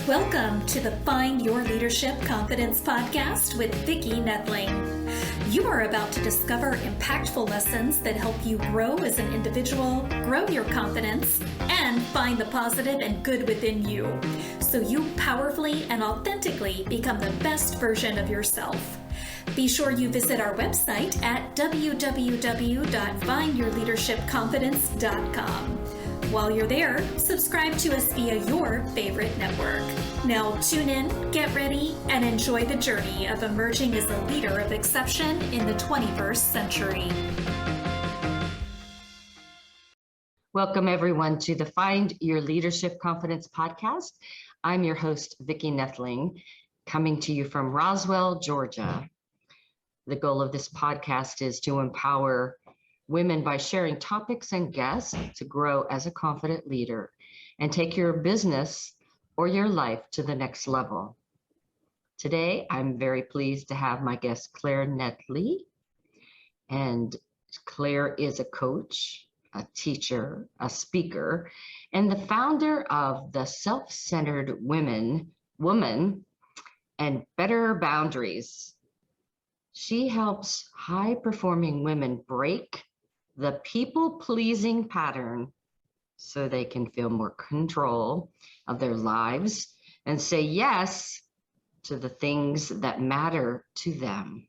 Welcome to the Find Your Leadership Confidence podcast with Vicki, Nettley. You are about to discover impactful lessons that help you grow as an individual, grow your confidence, and find the positive and good within you, so you powerfully and authentically become the best version of yourself. Be sure you visit our website at www.findyourleadershipconfidence.com. While you're there, subscribe to us via your favorite network. Now tune in, get ready, and enjoy the journey of emerging as a leader of exception in the 21st century. Welcome everyone to the Find Your Leadership Confidence podcast. I'm your host, Vicki Nettley, coming to you from Roswell, Georgia. The goal of this podcast is to empower women by sharing topics and guests to grow as a confident leader and take your business or your life to the next level. Today, I'm very pleased to have my guest, Claire Nettley. And Claire is a coach, a teacher, a speaker, and the founder of the Self-Centered Woman and Better Boundaries. She helps high-performing women break the people-pleasing pattern so they can feel more control of their lives and say yes to the things that matter to them.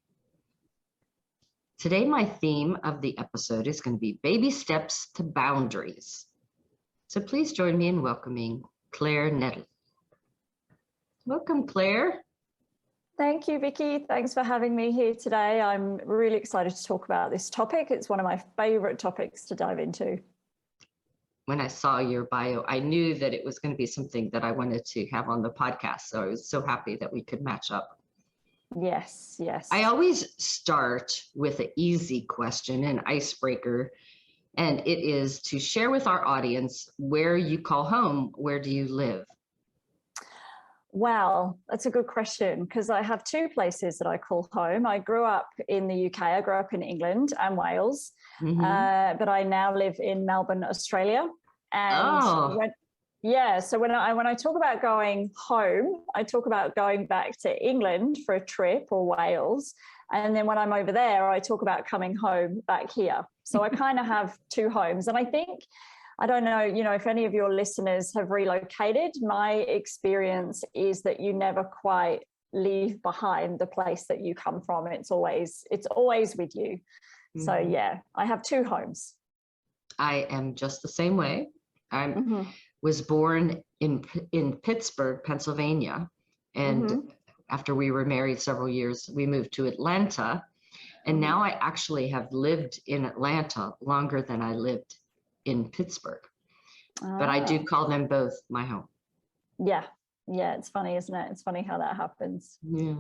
Today, my theme of the episode is going to be baby steps to boundaries. So please join me in welcoming Claire Nettley. Welcome, Claire. Thank you, Vicki. Thanks for having me here today. I'm really excited to talk about this topic. It's one of my favorite topics to dive into. When I saw your bio, I knew that it was going to be something that I wanted to have on the podcast. So I was so happy that we could match up. Yes. I always start with an easy question, an icebreaker, and it is to share with our audience where you call home. Where do you live? Wow, that's a good question, because I have two places that I call home. I grew up in the UK. I grew up in England and Wales, but I now live in Melbourne, Australia. And so when I talk about going home, I talk about going back to England for a trip or Wales. And then when I'm over there, I talk about coming home back here. So I kind of have two homes. And I don't know, if any of your listeners have relocated, my experience is that you never quite leave behind the place that you come from. It's always with you. Mm-hmm. So yeah, I have two homes. I am just the same way. I was born in Pittsburgh, Pennsylvania. And after we were married several years, we moved to Atlanta. And now I actually have lived in Atlanta longer than I lived in Pittsburgh, but I do call them both my home. Yeah, it's funny, isn't it? It's funny how that happens. Yeah.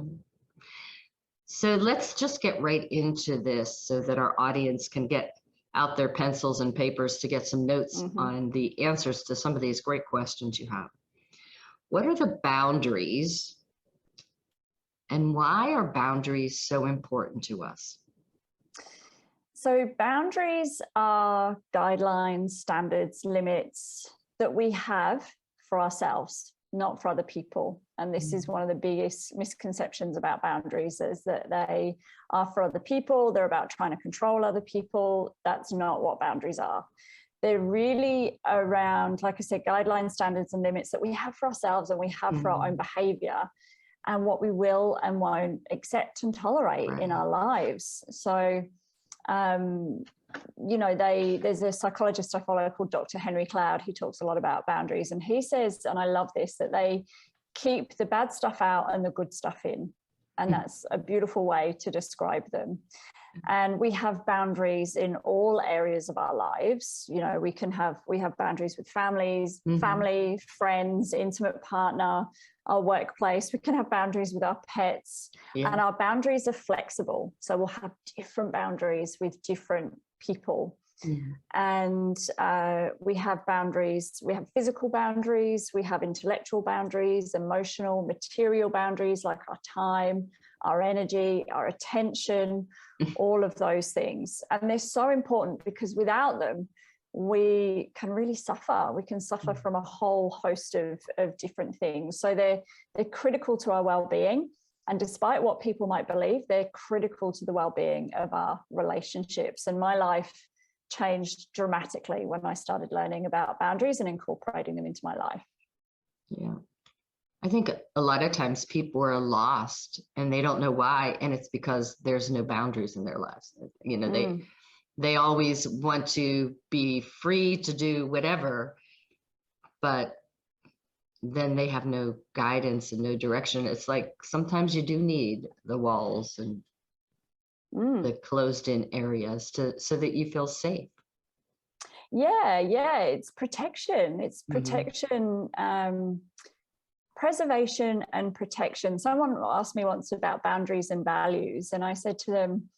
So let's just get right into this so that our audience can get out their pencils and papers to get some notes on the answers to some of these great questions you have. What are the boundaries, and why are boundaries so important to us? So boundaries are guidelines, standards, limits that we have for ourselves, not for other people. And this is one of the biggest misconceptions about boundaries, is that they are for other people. They're about trying to control other people. That's not what boundaries are. They're really around, like I said, guidelines, standards, and limits that we have for ourselves and we have for our own behavior and what we will and won't accept and tolerate in our lives. So there's a psychologist I follow called Dr. Henry Cloud. He talks a lot about boundaries, and he says, and I love this, that they keep the bad stuff out and the good stuff in. And that's a beautiful way to describe them. And we have boundaries in all areas of our lives. We have boundaries with family, friends, intimate partner, our workplace. We can have boundaries with our pets, and our boundaries are flexible. So we'll have different boundaries with different people. And we have boundaries. We have physical boundaries. We have intellectual boundaries, emotional, material boundaries, like our time, our energy, our attention, all of those things. And they're so important because without them, we can really suffer. We can suffer from a whole host of different things. So they're critical to our well-being. And despite what people might believe, they're critical to the well-being of our relationships. And my life changed dramatically when I started learning about boundaries and incorporating them into my life. Yeah. I think a lot of times people are lost and they don't know why. And it's because there's no boundaries in their lives. You know, they always want to be free to do whatever, but then they have no guidance and no direction. It's like sometimes you do need the walls and the closed in areas so that you feel safe. Yeah, it's protection. It's protection, preservation and protection. Someone asked me once about boundaries and values, and I said to them,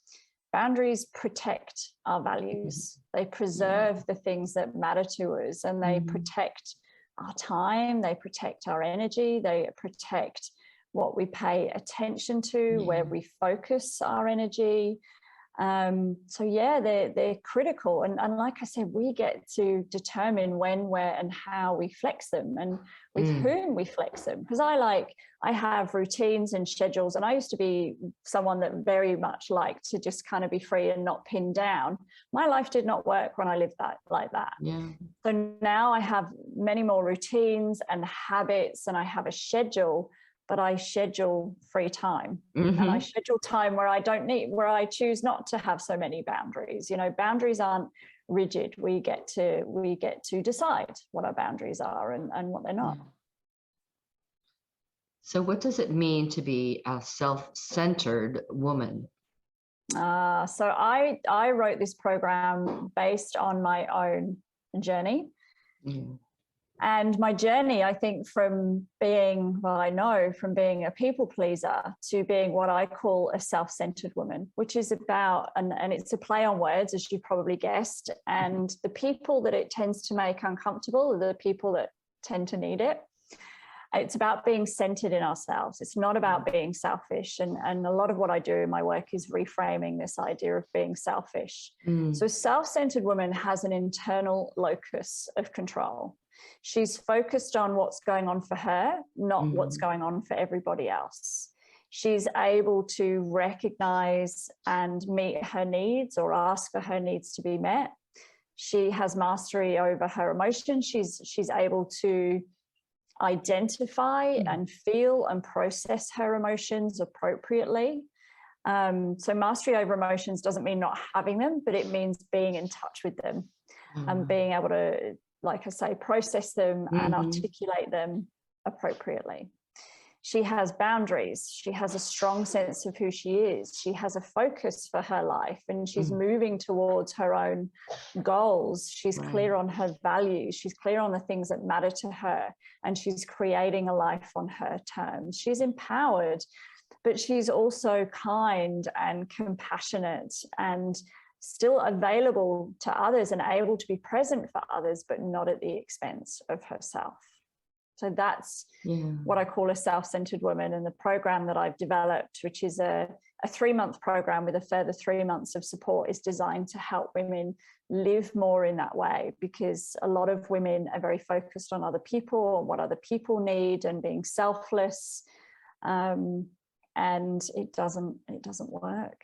boundaries protect our values. They preserve the things that matter to us, and they protect our time, they protect our energy, they protect what we pay attention to, where we focus our energy. So yeah, they're critical. And like I said, we get to determine when, where, and how we flex them and with whom we flex them. Because I have routines and schedules, and I used to be someone that very much liked to just kind of be free and not pinned down. My life did not work when I lived like that. Yeah. So now I have many more routines and habits, and I have a schedule, but I schedule free time, and I schedule time where I choose not to have so many boundaries. You know, boundaries aren't rigid. We get to decide what our boundaries are and what they're not. So what does it mean to be a self-centered woman? So I wrote this program based on my own journey. And my journey, I think, from being a people pleaser to being what I call a self-centered woman, which is about, and it's a play on words, as you probably guessed, and the people that it tends to make uncomfortable are the people that tend to need it. It's about being centered in ourselves. It's not about being selfish. And a lot of what I do in my work is reframing this idea of being selfish. So a self-centered woman has an internal locus of control. She's focused on what's going on for her, not what's going on for everybody else. She's able to recognize and meet her needs or ask for her needs to be met. She has mastery over her emotions. She's able to identify and feel and process her emotions appropriately. So mastery over emotions doesn't mean not having them, but it means being in touch with them and being able to, like I say, process them and articulate them appropriately. She has boundaries. She has a strong sense of who she is. She has a focus for her life, and she's moving towards her own goals. She's clear on her values. She's clear on the things that matter to her, and she's creating a life on her terms. She's empowered, but she's also kind and compassionate and still available to others and able to be present for others, but not at the expense of herself. So that's what I call a self-centered woman. And the program that I've developed, which is a 3-month program with a further 3 months of support, is designed to help women live more in that way, because a lot of women are very focused on other people and what other people need and being selfless. And it doesn't work.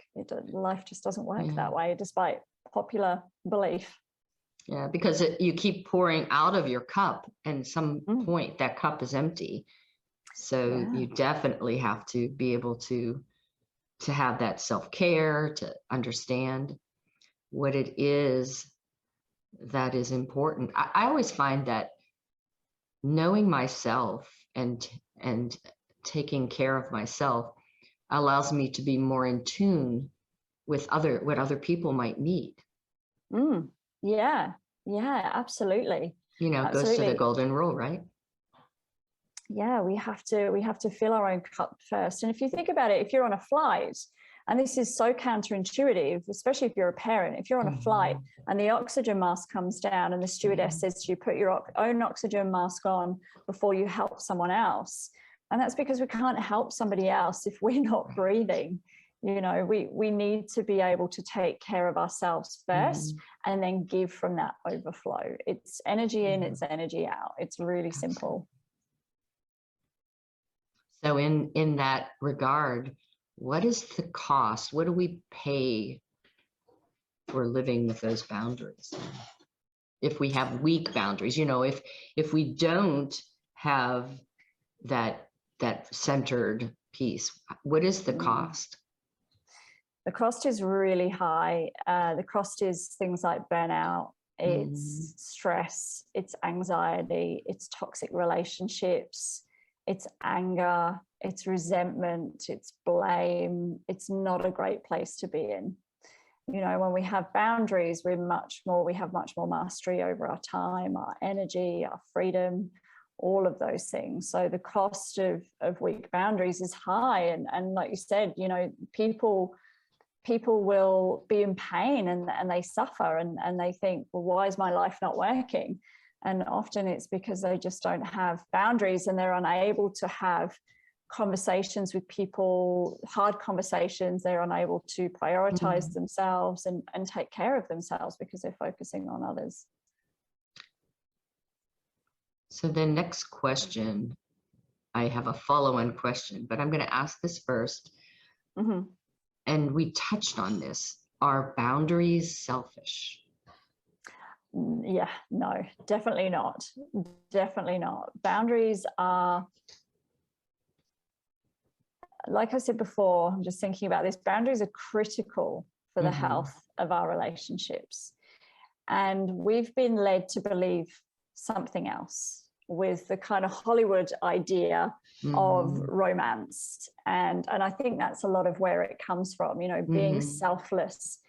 Life just doesn't work that way, despite popular belief. Yeah, because you keep pouring out of your cup, and some point that cup is empty. So you definitely have to be able to have that self-care, to understand what it is that is important. I always find that knowing myself and taking care of myself allows me to be more in tune with what other people might need. Yeah, absolutely. You know, it goes to the golden rule, right? Yeah, we have to fill our own cup first. And if you think about it, if you're on a flight, and this is so counterintuitive, especially if you're a parent, if you're on a flight and the oxygen mask comes down and the stewardess says to you, put your own oxygen mask on before you help someone else. And that's because we can't help somebody else if we're not breathing. You know, we need to be able to take care of ourselves first and then give from that overflow. It's energy in, it's energy out. It's really simple. So in that regard, what is the cost? What do we pay for living with those boundaries? If we have weak boundaries, you know, if we don't have that centered piece, what is the cost? The cost is really high. The cost is things like burnout, it's stress, it's anxiety, it's toxic relationships, it's anger, it's resentment, it's blame. It's not a great place to be in. You know, when we have boundaries, we have much more mastery over our time, our energy, our freedom, all of those things. So the cost of weak boundaries is high. And like you said, you know, people will be in pain and they suffer and they think, well, why is my life not working? And often it's because they just don't have boundaries and they're unable to have conversations with people, hard conversations. They're unable to prioritize themselves and take care of themselves because they're focusing on others. So the next question, I have a follow-on question, but I'm going to ask this first. And we touched on this. Are boundaries selfish? Yeah, no, definitely not. Definitely not. Boundaries are, like I said before, I'm just thinking about this, boundaries are critical for the health of our relationships. And we've been led to believe something else with the kind of Hollywood idea of romance. And I think that's a lot of where it comes from, you know, being selfless,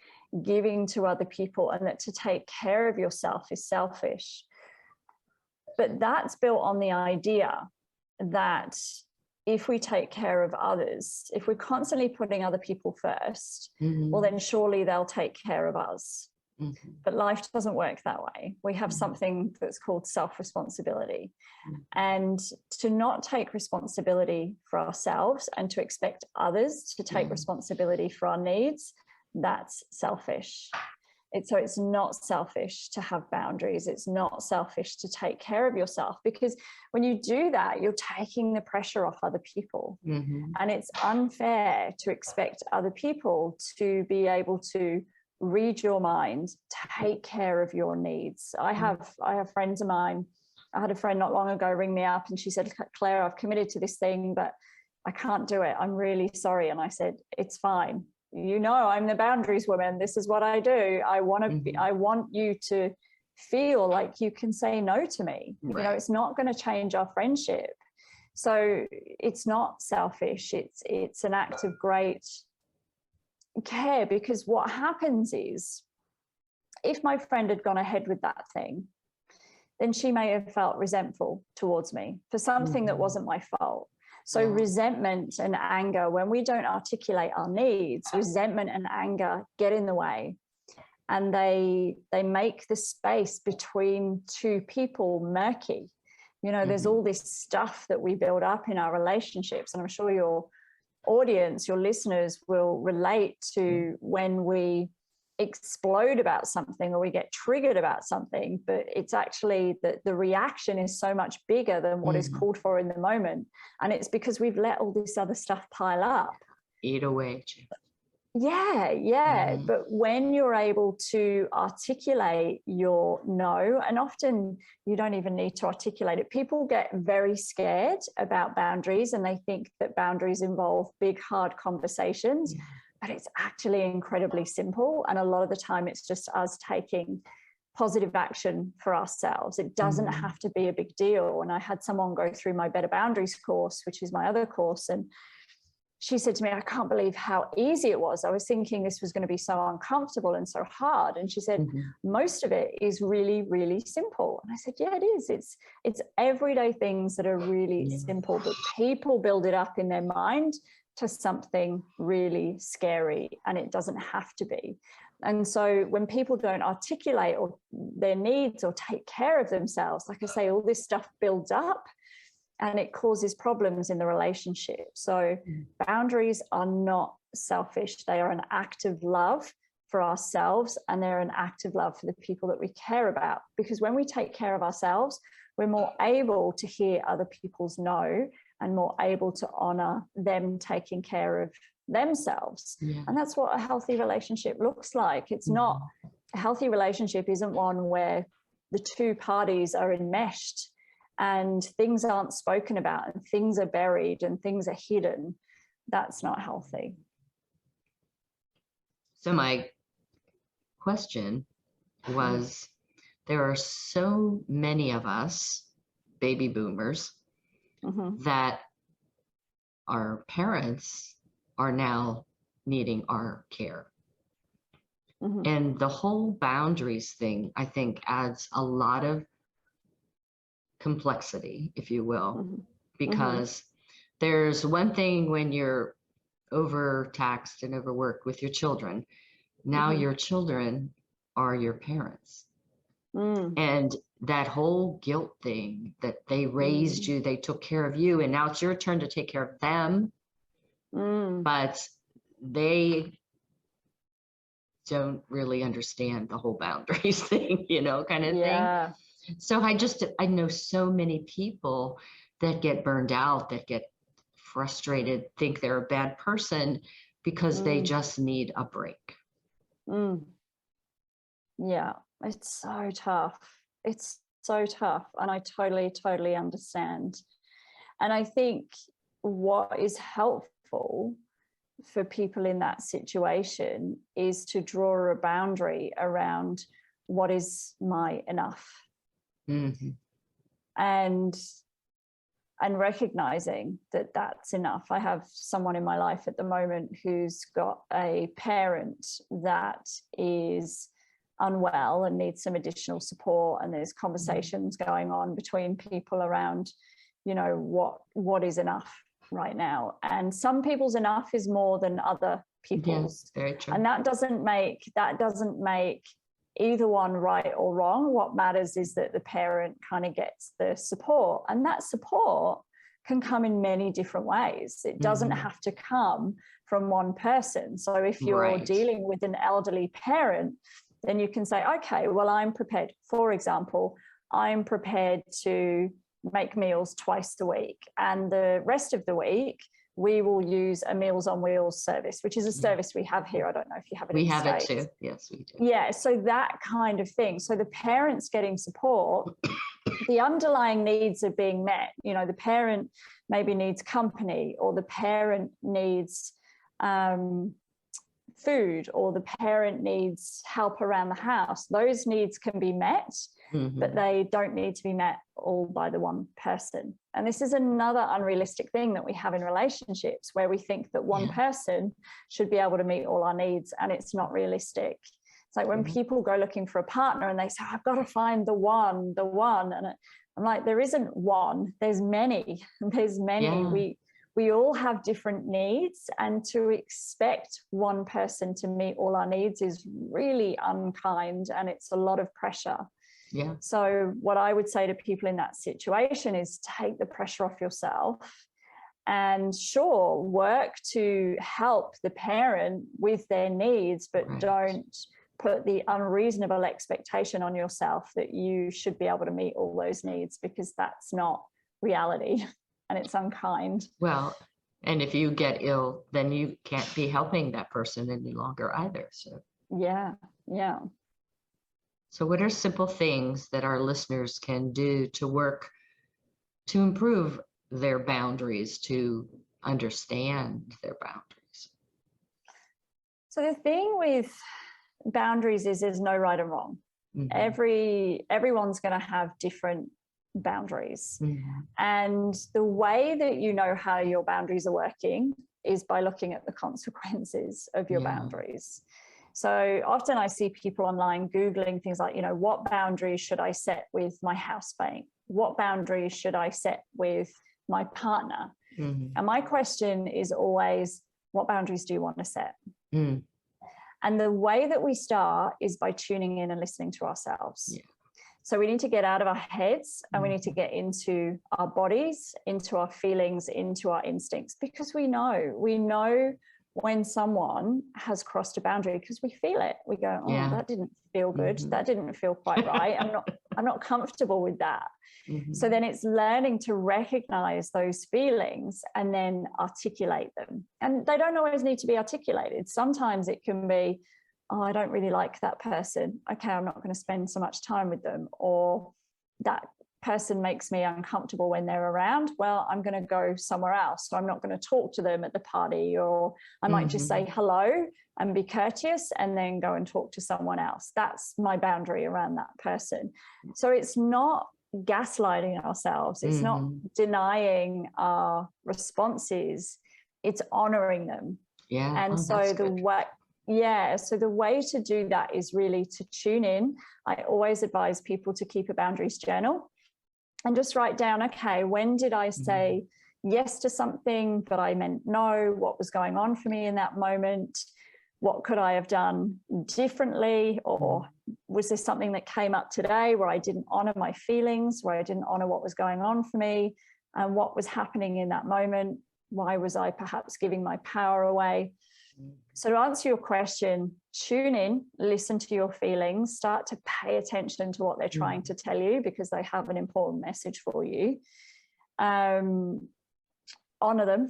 giving to other people, and that to take care of yourself is selfish. But that's built on the idea that if we take care of others, if we're constantly putting other people first, well, then surely they'll take care of us. But life doesn't work that way. We have something that's called self-responsibility. And to not take responsibility for ourselves and to expect others to take responsibility for our needs, that's selfish. So it's not selfish to have boundaries. It's not selfish to take care of yourself, because when you do that, you're taking the pressure off other people. And it's unfair to expect other people to be able to read your mind, take care of your needs. I have friends of mine. I had a friend not long ago ring me up and she said, Claire, I've committed to this thing, but I can't do it. I'm really sorry. And I said, it's fine. You know, I'm the boundaries woman. This is what I do. I want you to feel like you can say no to me. You know, it's not going to change our friendship. So it's not selfish. It's an act of great care, because what happens is, if my friend had gone ahead with that thing, then she may have felt resentful towards me for something that wasn't my fault. So resentment and anger, when we don't articulate our needs, resentment and anger get in the way, and they make the space between two people murky. You know, there's all this stuff that we build up in our relationships, and I'm sure your audience, your listeners will relate to when we explode about something or we get triggered about something, but it's actually that the reaction is so much bigger than what is called for in the moment. And it's because we've let all this other stuff pile up. Eat away. Yeah. But when you're able to articulate your no, and often you don't even need to articulate it. People get very scared about boundaries and they think that boundaries involve big, hard conversations, but it's actually incredibly simple. And a lot of the time it's just us taking positive action for ourselves. It doesn't have to be a big deal. And I had someone go through my Better Boundaries course, which is my other course, and she said to me, I can't believe how easy it was. I was thinking this was going to be so uncomfortable and so hard. And she said, most of it is really, really simple. And I said, yeah, it is. It's everyday things that are really simple, but people build it up in their mind to something really scary, and it doesn't have to be. And so when people don't articulate or their needs or take care of themselves, like I say, all this stuff builds up. and it causes problems in the relationship. So boundaries are not selfish. They are an act of love for ourselves, and they're an act of love for the people that we care about. Because when we take care of ourselves, we're more able to hear other people's no, and more able to honor them taking care of themselves. Yeah. And that's what a healthy relationship looks like. It's not, a healthy relationship isn't one where the two parties are enmeshed and things aren't spoken about and things are buried and things are hidden. That's not healthy. So my question was, there are so many of us, baby boomers, that our parents are now needing our care. And the whole boundaries thing, I think, adds a lot of complexity, if you will, because there's one thing when you're overtaxed and overworked with your children. Now your children are your parents. And that whole guilt thing that they raised you, they took care of you, and now it's your turn to take care of them. But they don't really understand the whole boundaries thing, kind of thing. So I know so many people that get burned out, that get frustrated, think they're a bad person because they just need a break. Yeah, it's so tough. It's so tough. And I totally understand. And I think what is helpful for people in that situation is to draw a boundary around what is my enough. And recognizing that that's enough. I have someone in my life at the moment who's got a parent that is unwell and needs some additional support, and there's conversations going on between people around, what is enough right now. And some people's enough is more than other people's. Yes, very true. And that doesn't make either one right or wrong. What matters is that the parent kind of gets the support, and that support can come in many different ways. It doesn't have to come from one person. So if you're dealing with an elderly parent, then you can say, okay, well, I'm prepared. For example, I'm prepared to make meals twice a week, and the rest of the week we will use a Meals on Wheels service, which is a service we have here. I don't know if you have it. We have it too. Yes, we do. Yeah, so that kind of thing. So the parents getting support, the underlying needs are being met. The parent maybe needs company, or the parent needs food, or the parent needs help around the house. Those needs can be met, but they don't need to be met all by the one person. And this is another unrealistic thing that we have in relationships, where we think that one person should be able to meet all our needs, and it's not realistic. It's like when people go looking for a partner and they say, I've got to find the one. And I'm like, there isn't one, there's many. We all have different needs, and to expect one person to meet all our needs is really unkind, and it's a lot of pressure. Yeah. So what I would say to people in that situation is take the pressure off yourself, and sure, work to help the parent with their needs, but don't put the unreasonable expectation on yourself that you should be able to meet all those needs, because that's not reality. And it's unkind. Well, and if you get ill, then you can't be helping that person any longer either. So yeah. So what are simple things that our listeners can do to work to improve their boundaries, to understand their boundaries? So the thing with boundaries is there's no right and wrong. Everyone's going to have different boundaries. And the way that you know how your boundaries are working is by looking at the consequences of your boundaries. So often I see people online Googling things like, what boundaries should I set with my housemate? What boundaries should I set with my partner? And my question is always, what boundaries do you want to set? And the way that we start is by tuning in and listening to ourselves. So we need to get out of our heads and we need to get into our bodies, into our feelings, into our instincts, because we know when someone has crossed a boundary, because we feel it. We go, oh, that didn't feel good. That didn't feel quite right. I'm not comfortable with that. So then it's learning to recognize those feelings and then articulate them. And they don't always need to be articulated. Sometimes it can be, oh, I don't really like that person. Okay, I'm not going to spend so much time with them. Or that person makes me uncomfortable when they're around. Well, I'm going to go somewhere else. So I'm not going to talk to them at the party, or I might just say hello and be courteous and then go and talk to someone else. That's my boundary around that person. So it's not gaslighting ourselves. It's not denying our responses. It's honoring them. Yeah. And so the way to do that is really to tune in. I always advise people to keep a boundaries journal and just write down, okay, when did I say yes to something but I meant no? What was going on for me in that moment? What could I have done differently? Or was there something that came up today where I didn't honor my feelings, where I didn't honor what was going on for me and what was happening in that moment? Why was I perhaps giving my power away? So to answer your question, tune in, listen to your feelings, start to pay attention to what they're trying to tell you, because they have an important message for you. Honor them,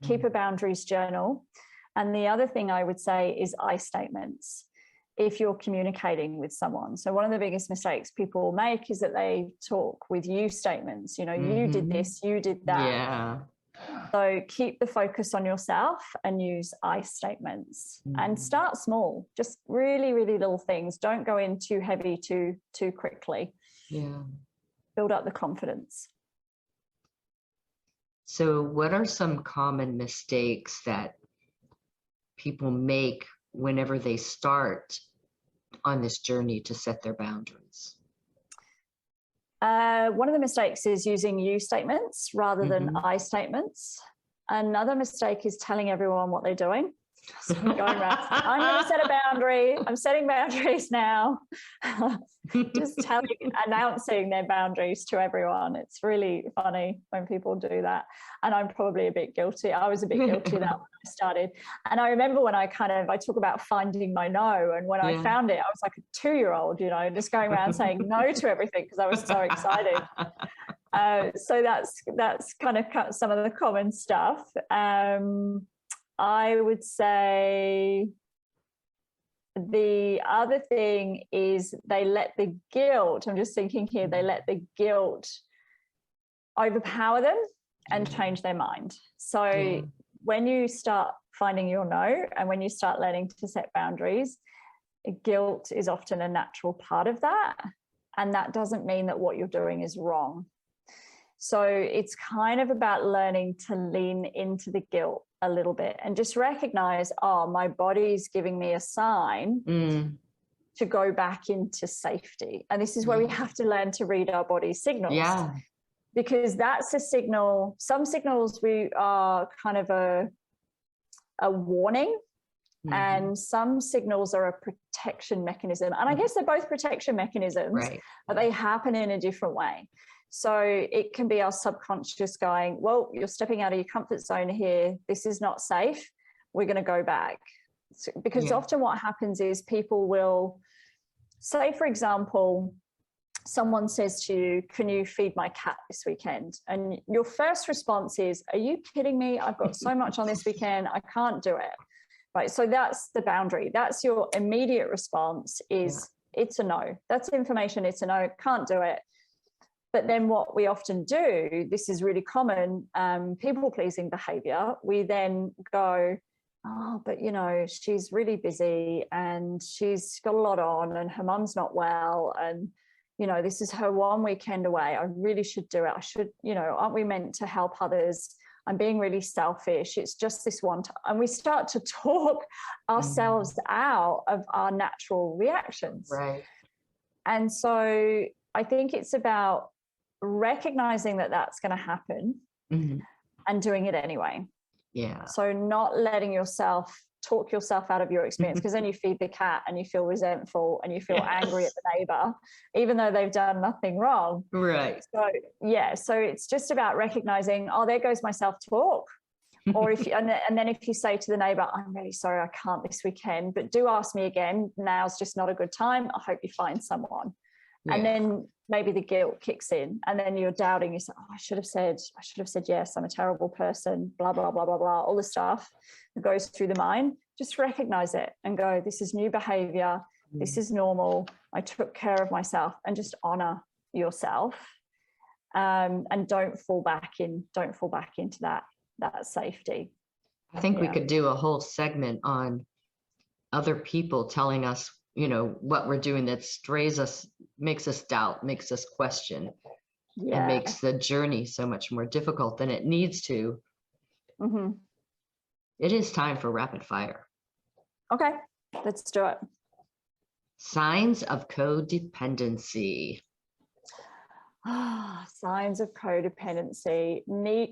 keep a boundaries journal. And the other thing I would say is I statements if you're communicating with someone. So one of the biggest mistakes people make is that they talk with you statements. You know, you did this, you did that. Yeah. So keep the focus on yourself and use I statements and start small, just really, really little things. Don't go in too heavy too quickly. Yeah. Build up the confidence. So what are some common mistakes that people make whenever they start on this journey to set their boundaries? One of the mistakes is using you statements rather than I statements. Another mistake is telling everyone what they're doing. So I'm going around, I'm going to set a boundary. I'm setting boundaries now. Just announcing their boundaries to everyone. It's really funny when people do that. And I'm probably a bit guilty. I was a bit guilty of that when I started. And I remember when I talk about finding my no. And when I found it, I was like a 2-year-old, you know, just going around saying no to everything because I was so excited. So that's kind of some of the common stuff. I would say the other thing is they let the guilt, I'm just thinking here, they let the guilt overpower them and change their mind. So when you start finding your no and when you start learning to set boundaries, guilt is often a natural part of that. And that doesn't mean that what you're doing is wrong. So it's kind of about learning to lean into the guilt a little bit and just recognize, oh, my body's giving me a sign to go back into safety. And this is where we have to learn to read our body's signals. Yeah. Because that's a signal. Some signals we are kind of a warning, and some signals are a protection mechanism. And I guess they're both protection mechanisms, but they happen in a different way. So it can be our subconscious going, well, you're stepping out of your comfort zone here. This is not safe. We're going to go back. Because often what happens is people will say, for example, someone says to you, can you feed my cat this weekend? And your first response is, are you kidding me? I've got so much on this weekend. I can't do it. Right. So that's the boundary. That's your immediate response is it's a no. That's information. It's a no. Can't do it. But then what we often do, this is really common, people-pleasing behavior, we then go, oh, but, you know, she's really busy and she's got a lot on and her mum's not well and, you know, this is her one weekend away. I really should do it. I should, you know, aren't we meant to help others? I'm being really selfish. It's just this one time. And we start to talk ourselves out of our natural reactions. Right. And so I think it's about recognizing that that's going to happen and doing it anyway. Yeah. So not letting yourself talk yourself out of your experience, because then you feed the cat and you feel resentful and you feel angry at the neighbor, even though they've done nothing wrong. Right. So it's just about recognizing, oh, there goes my self-talk. Or if you, and then if you say to the neighbor, I'm really sorry, I can't this weekend, but do ask me again. Now's just not a good time. I hope you find someone. Yeah. And then maybe the guilt kicks in, and then you're doubting. You say, oh, I should have said yes, I'm a terrible person, blah, blah, blah, blah, blah, all the stuff that goes through the mind. Just recognize it and go, this is new behavior. This is normal. I took care of myself, and just honor yourself. And don't fall back into that safety. I think we could do a whole segment on other people telling us, what we're doing that strays us, makes us doubt, makes us question, and makes the journey so much more difficult than it needs to. Mm-hmm. It is time for rapid fire. Okay, let's do it. Signs of codependency. Signs of codependency: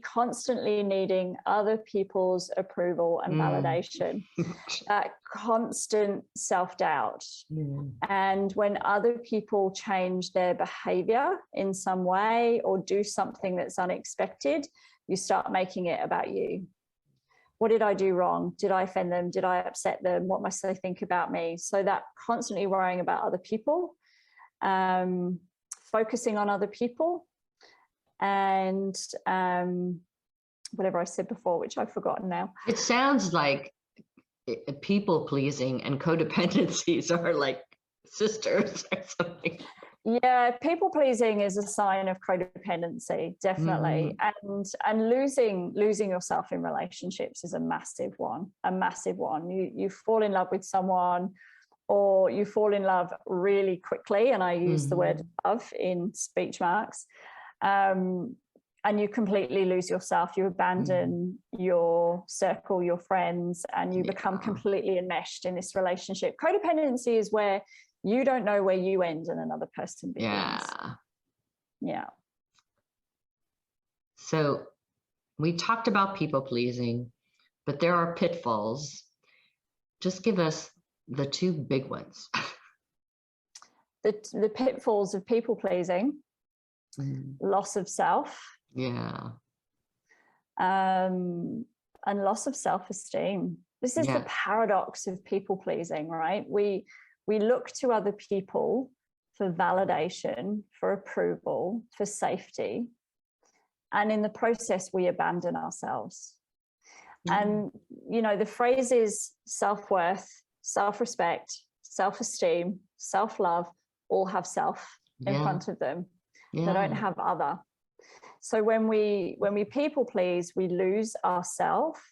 constantly needing other people's approval and validation, constant self-doubt. And when other people change their behavior in some way or do something that's unexpected, you start making it about you. What did I do wrong? Did I offend them? Did I upset them? What must they think about me? So that constantly worrying about other people, focusing on other people, and whatever I said before, which I've forgotten now. It sounds like people pleasing and codependencies are like sisters or something. Yeah, people pleasing is a sign of codependency, definitely. And losing yourself in relationships is a massive one. You fall in love with someone, or you fall in love really quickly, and I use the word love in speech marks, and you completely lose yourself. You abandon your circle, your friends, and you become completely enmeshed in this relationship. Codependency is where you don't know where you end and another person begins. Yeah. So we talked about people pleasing, but there are pitfalls. Just give us the two big ones. The pitfalls of people pleasing, loss of self, and loss of self-esteem. This is the paradox of people pleasing, right? We look to other people for validation, for approval, for safety, and in the process we abandon ourselves. And the phrase is self-worth, self-respect, self-esteem, self-love all have self in front of them. They don't have other. So when we people please, we lose ourself,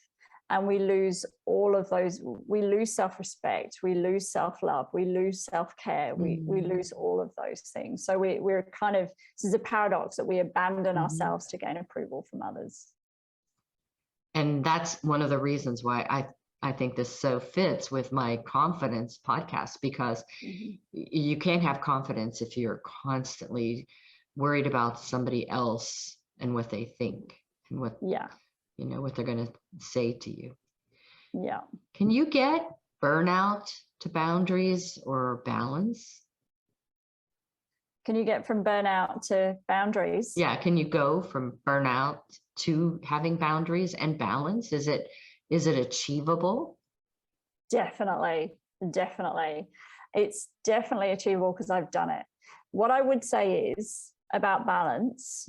and we lose all of those. We lose self-respect, we lose self-love, we lose self-care, we lose all of those things. So we're kind of, this is a paradox, that we abandon ourselves to gain approval from others. And that's one of the reasons why I think this so fits with my confidence podcast, because you can't have confidence if you're constantly worried about somebody else and what they think and what what they're going to say to you. Yeah. Can you get burnout to boundaries or balance? Can you get from burnout to boundaries? Yeah. Can you go from burnout to having boundaries and balance? Is it achievable? Definitely. It's definitely achievable, because I've done it. What I would say is about balance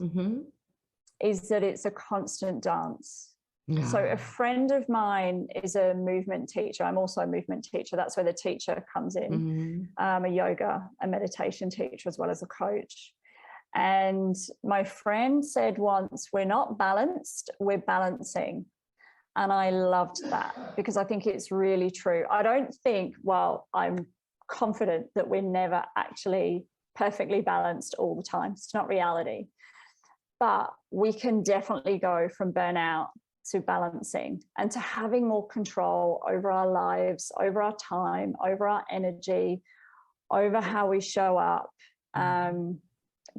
is that it's a constant dance. So a friend of mine is a movement teacher. I'm also a movement teacher. That's where the teacher comes in. A yoga, a meditation teacher, as well as a coach. And my friend said once, we're not balanced, we're balancing. And I loved that, because I think it's really true. I don't think, I'm confident that we're never actually perfectly balanced all the time. It's not reality. But we can definitely go from burnout to balancing, and to having more control over our lives, over our time, over our energy, over how we show up. And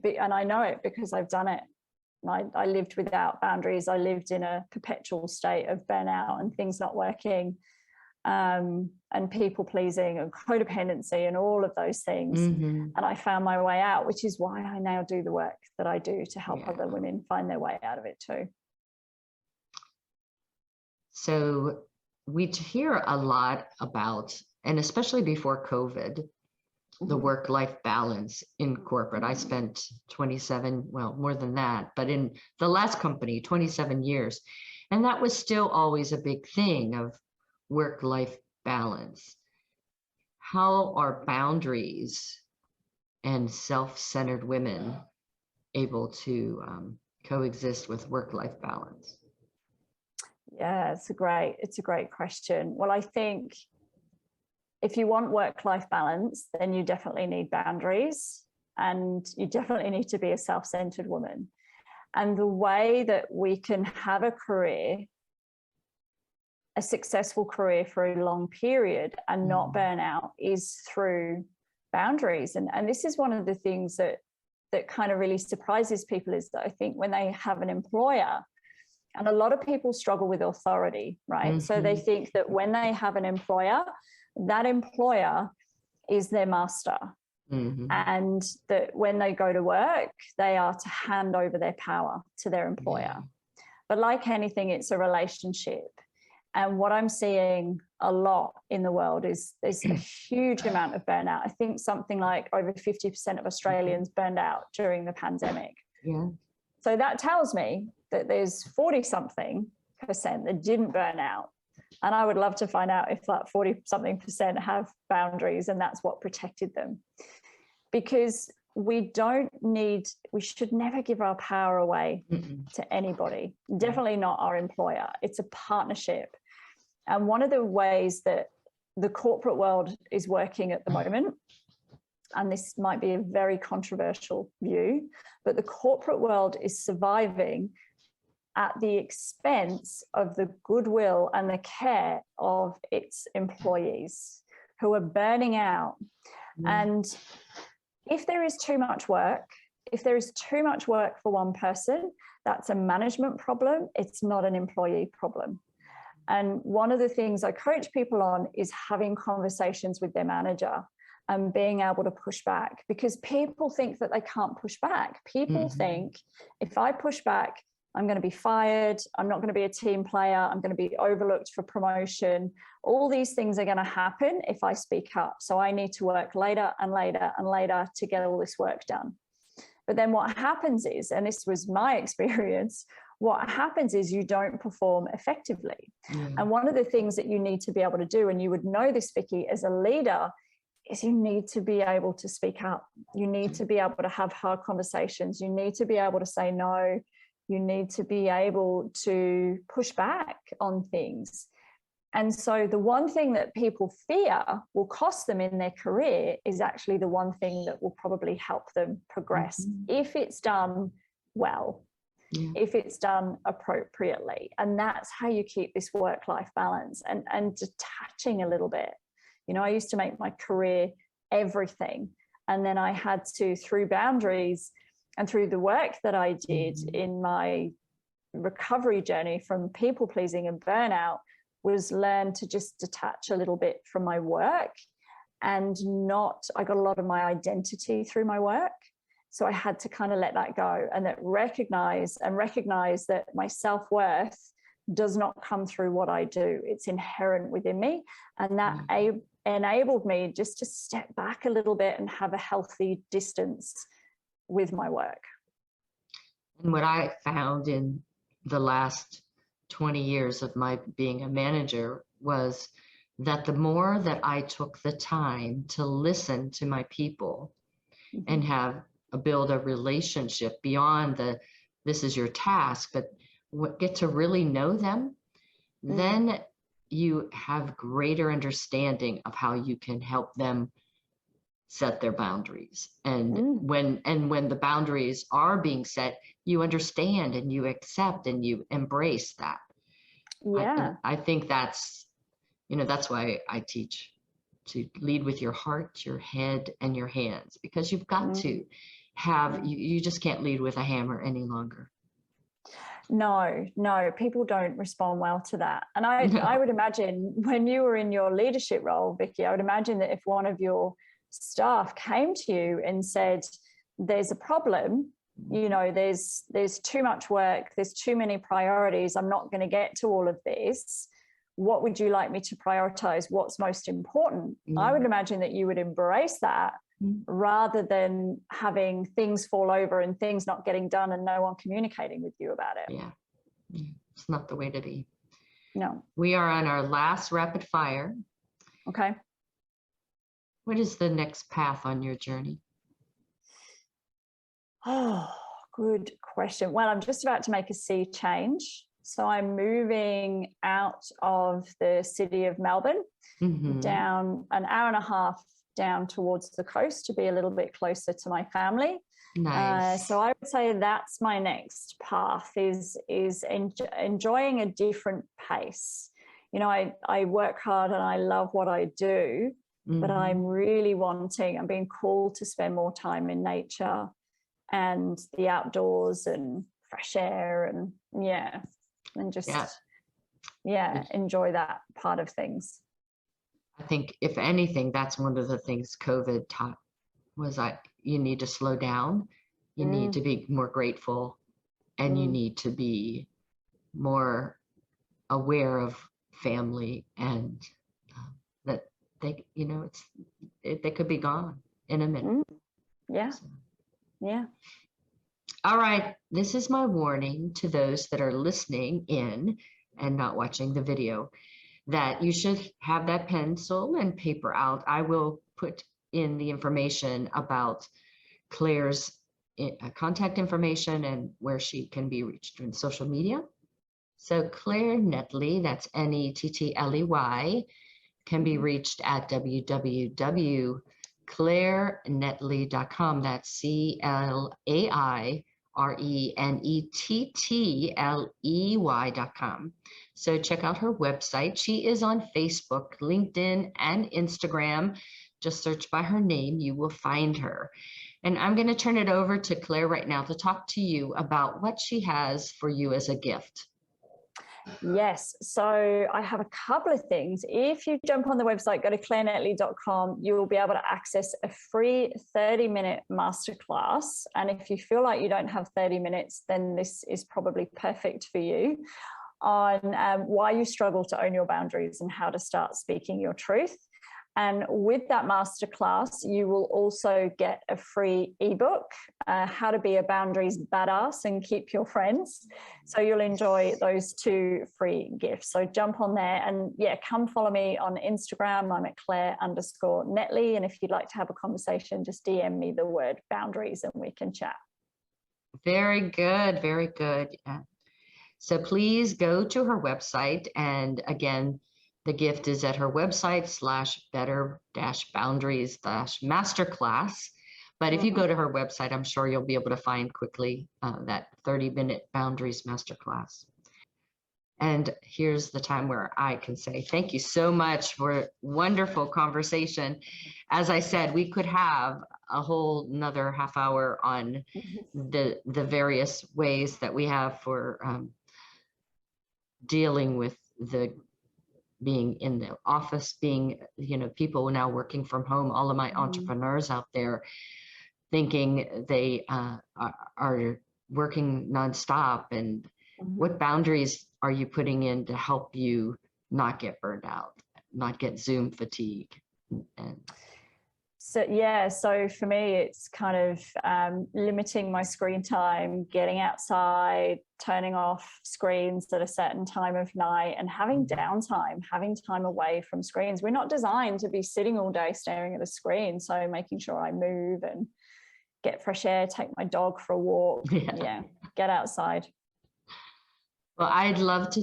I know it because I've done it. I lived without boundaries. I lived in a perpetual state of burnout and things not working. and people pleasing and codependency and all of those things. Mm-hmm. And I found my way out, which is why I now do the work that I do to help other women find their way out of it too. So we hear a lot about, and especially before COVID, the work-life balance in corporate. I spent 27, well, more than that, but in the last company, 27 years. And that was still always a big thing of work-life balance. How are boundaries and self-centered women able to coexist with work-life balance? Yeah, it's a great question. Well, I think if you want work-life balance, then you definitely need boundaries, and you definitely need to be a self-centered woman. And the way that we can have a career, a successful career for a long period and not burn out, is through boundaries. And this is one of the things that kind of really surprises people, is that I think when they have an employer, and a lot of people struggle with authority, right? So they think that when they have an employer, that employer is their master. And that when they go to work, they are to hand over their power to their employer. But like anything, it's a relationship. And what I'm seeing a lot in the world is there's a huge amount of burnout. I think something like over 50% of Australians burned out during the pandemic. So that tells me that there's 40-something% that didn't burn out. And I would love to find out if that 40-something% have boundaries and that's what protected them. Because we should never give our power away to anybody, definitely not our employer. It's a partnership. And one of the ways that the corporate world is working at the moment, and this might be a very controversial view, but the corporate world is surviving at the expense of the goodwill and the care of its employees who are burning out. And if there is too much work, for one person, that's a management problem. It's not an employee problem. And one of the things I coach people on is having conversations with their manager and being able to push back, because people think that they can't push back. People think if I push back, I'm going to be fired. I'm not going to be a team player. I'm going to be overlooked for promotion. All these things are going to happen if I speak up. So I need to work later and later and later to get all this work done. But then what happens is, and this was my experience, what happens is you don't perform effectively. And one of the things that you need to be able to do, and you would know this, Vicki, as a leader, is you need to be able to speak up. You need to be able to have hard conversations. You need to be able to say no. You need to be able to push back on things. And so the one thing that people fear will cost them in their career is actually the one thing that will probably help them progress if it's done well, if it's done appropriately. And that's how you keep this work-life balance and detaching a little bit. You know, I used to make my career everything. And then I had to, through boundaries and through the work that I did in my recovery journey from people pleasing and burnout, was learn to just detach a little bit from my work and I got a lot of my identity through my work. So I had to kind of let that go and recognize that my self-worth does not come through what I do. It's inherent within me. And that enabled me just to step back a little bit and have a healthy distance with my work. And what I found in the last 20 years of my being a manager was that the more that I took the time to listen to my people and build a relationship beyond this is your task, but get to really know them, then you have greater understanding of how you can help them set their boundaries. And when the boundaries are being set, you understand and you accept and you embrace that. I think that's why I teach to lead with your heart, your head, and your hands, because you've got to have, you just can't lead with a hammer any longer. No, people don't respond well to that. And I would imagine when you were in your leadership role, Vicki, I would imagine that if one of your staff came to you and said, there's a problem, there's too much work, there's too many priorities, I'm not going to get to all of this. What would you like me to prioritize? What's most important? I would imagine that you would embrace that rather than having things fall over and things not getting done and no one communicating with you about it. Yeah, it's not the way to be. No. We are on our last rapid fire. Okay. What is the next path on your journey? Oh, good question. Well, I'm just about to make a sea change. So I'm moving out of the city of Melbourne, down an hour and a half down towards the coast to be a little bit closer to my family. Nice. So I would say that's my next path is enjoying a different pace. I work hard and I love what I do, but I'm being called to spend more time in nature and the outdoors and fresh air and enjoy that part of things. I think if anything, that's one of the things COVID taught was you need to slow down, you need to be more grateful, and you need to be more aware of family and that they could be gone in a minute. Yeah. So. Yeah. All right. This is my warning to those that are listening in and not watching the video, that you should have that pencil and paper out. I will put in the information about Claire's contact information and where she can be reached in social media. So Claire Nettley, that's Nettley, can be reached at www.clairenettley.com. That's CLAIRENETTLEY.com. So check out her website. She is on Facebook, LinkedIn, and Instagram. Just search by her name, you will find her. And I'm going to turn it over to Claire right now to talk to you about what she has for you as a gift. Yes, so I have a couple of things. If you jump on the website, go to clairenettley.com, you will be able to access a free 30-minute masterclass. And if you feel like you don't have 30 minutes, then this is probably perfect for you, on why you struggle to own your boundaries and how to start speaking your truth. And with that masterclass, you will also get a free ebook, How to Be a Boundaries Badass and Keep Your Friends. So you'll enjoy those two free gifts. So jump on there and come follow me on Instagram. I'm at Claire_Nettley. And if you'd like to have a conversation, just DM me the word boundaries and we can chat. Very good. Very good. Yeah. So please go to her website. And again, the gift is at her website /better-boundaries/masterclass. But if you go to her website, I'm sure you'll be able to find quickly that 30-minute boundaries masterclass. And here's the time where I can say thank you so much for a wonderful conversation. As I said, we could have a whole another half hour on the various ways that we have for dealing with the being in the office, being, people now working from home, all of my entrepreneurs out there thinking they are working nonstop, and what boundaries are you putting in to help you not get burned out, not get Zoom fatigue? So for me, it's kind of limiting my screen time, getting outside, turning off screens at a certain time of night, and having downtime, having time away from screens. We're not designed to be sitting all day staring at a screen. So making sure I move and get fresh air, take my dog for a walk, get outside. Well, I'd love to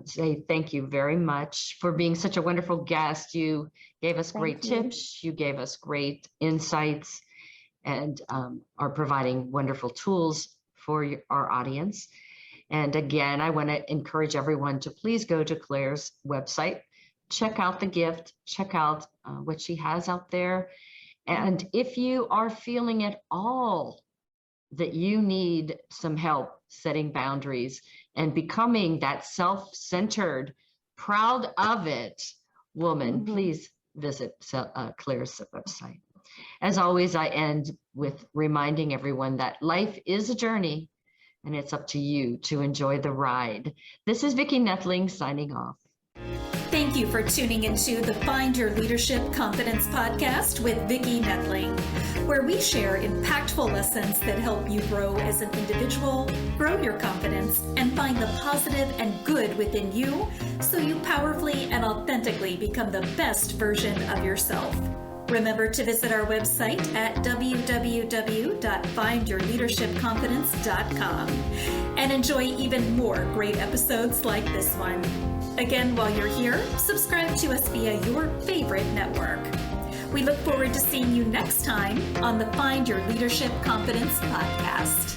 say thank you very much for being such a wonderful guest. You gave us great tips, you gave us great insights, and are providing wonderful tools for our audience. And again, I want to encourage everyone to please go to Claire's website, check out the gift, check out what she has out there. And if you are feeling at all that you need some help setting boundaries and becoming that self-centered, proud of it woman, please visit Claire's website. As always, I end with reminding everyone that life is a journey, and it's up to you to enjoy the ride. This is Vicki Nettley signing off. Thank you for tuning into the Find Your Leadership Confidence podcast with Vicki Nettley, where we share impactful lessons that help you grow as an individual, grow your confidence, and find the positive and good within you so you powerfully and authentically become the best version of yourself. Remember to visit our website at www.findyourleadershipconfidence.com and enjoy even more great episodes like this one. Again, while you're here, subscribe to us via your favorite network. We look forward to seeing you next time on the Find Your Leadership Confidence podcast.